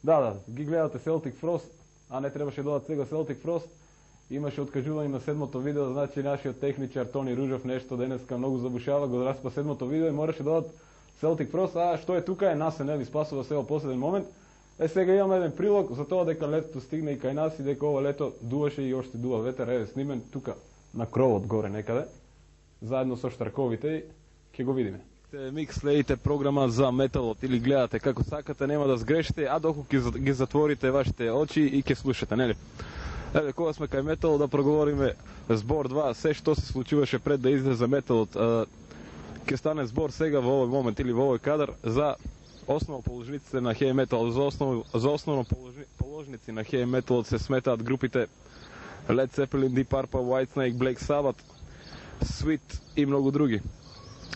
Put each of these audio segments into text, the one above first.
Да, ги гледате Celtic Frost, а не требаше додат сега Celtic Frost. Имаше откажување на седмото видео, значи нашиот техничар Тони Ружов нешто денеска многу забушава, го распа седмото видео и мораше додат Celtic Frost, а што е тука е нас нели спасува се во последен момент. Сега имаме еден прилог за тоа дека летото стигне и кај нас и дека ова лето дуваше и оште дува ветер, еве снимен тука на кровот горе некаде, заедно со штраковите и ќе го видиме. Микс следите програма за металот или гледате како сакате, нема да сгрешите, а доколку ги затворите вашите очи и ќе слушате, нели? Еве, кога сме кај метал да проговориме збор 2, се што се случуваше пред да излезе металот, ќе стане збор сега во овој момент или во овој кадар за основно положниците на хеј метал, за основно положници на хеј металот се сметаат групите Led Zeppelin, Deep Purple, Whitesnake, Black Sabbath, Sweet и многу други.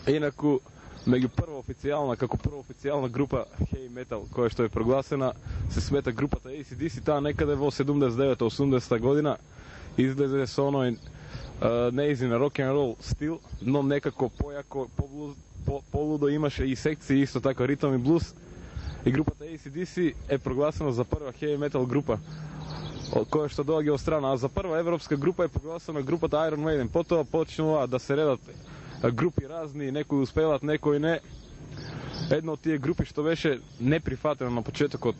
Инаку, меѓу прва официјална група хеј метал која што е прогласена, се смета групата AC/DC, таа некаде во 79-80 година излезе со оној неизин рок-н-рол стил, но некако појако, полудо имаше и секции, исто така ритм и блуз. И групата AC/DC е прогласена за прва хеј метал група, која што доаѓа од страна, а за прва европска група е прогласена групата Iron Maiden. Потоа почнува да се редат групи разни, некои успеваат, некои не. Една од тие групи што беше неприфатена на почетокот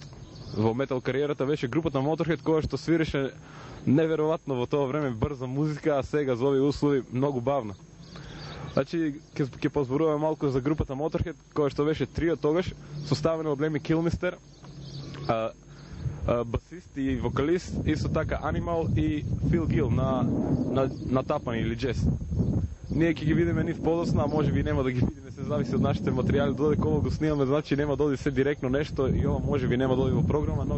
во метал кариерата беше групата Motorhead, која што свиреше неверојатно во тоа време брза музика, а сега за овие услови многу бавна. Значи, ќе позборуваме малку за групата Motorhead, која што беше трио тогаш, составена од Леми Килмистер, басист и вокалист, исто така Animal и Фил Гил на тапани или джез. Ние ќе ги видиме нив подоцна, а можеби нема да ги видиме, се зависи од нашите материјали, додека ова го снимаме, значи нема да оди се директно нешто и ова можеби нема да оди во програма, но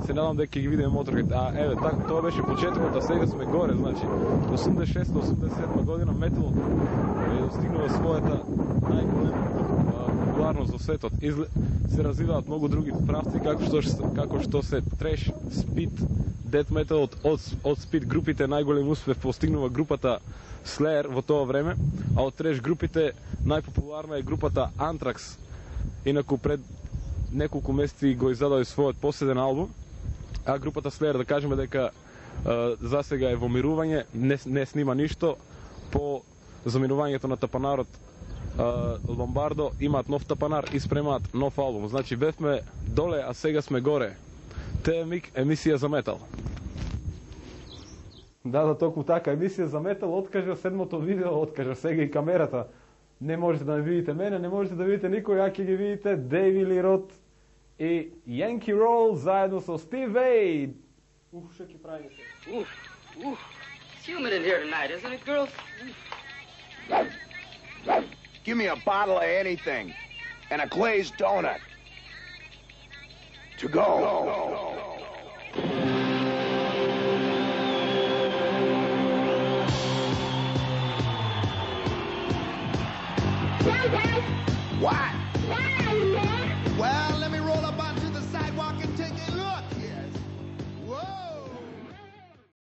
се надам дека ќе ги видиме Motorhead. А еве, така тоа беше почетокот, а сега сме горе, значи 86-87 година металот е достигнува својата најголема популарност во светот. Се развиваат многу други правци, како што се треш, спид, дет метал, од спид групите најголем успех постигнува групата Slayer во тоа време, а од треш групите најпопуларна е групата Anthrax. Инаку пред неколку месеци го издаде својот последен албум, а групата Slayer да кажеме дека за сега е во мирување, не снима ништо. По заминувањето на тапанарот Ломбардо имаат нов тапанар и спремаат нов албум. Значи бевме доле, а сега сме горе. ТМИК, емисија за метал. Да, токму така, емисија за метал, откажа седмото видео, откажа сега и камерата. Не можете да ме видите мене, не можете да видите никој, а ќе ги видите Дейви Ли Рот и Yankee Roll заедно со Стив Vai. Што ќе правите? It's humid in here tonight, isn't it, girls? Give me a bottle of anything and a glazed donut. To go. What? Well, let me roll up onto the sidewalk and take a look.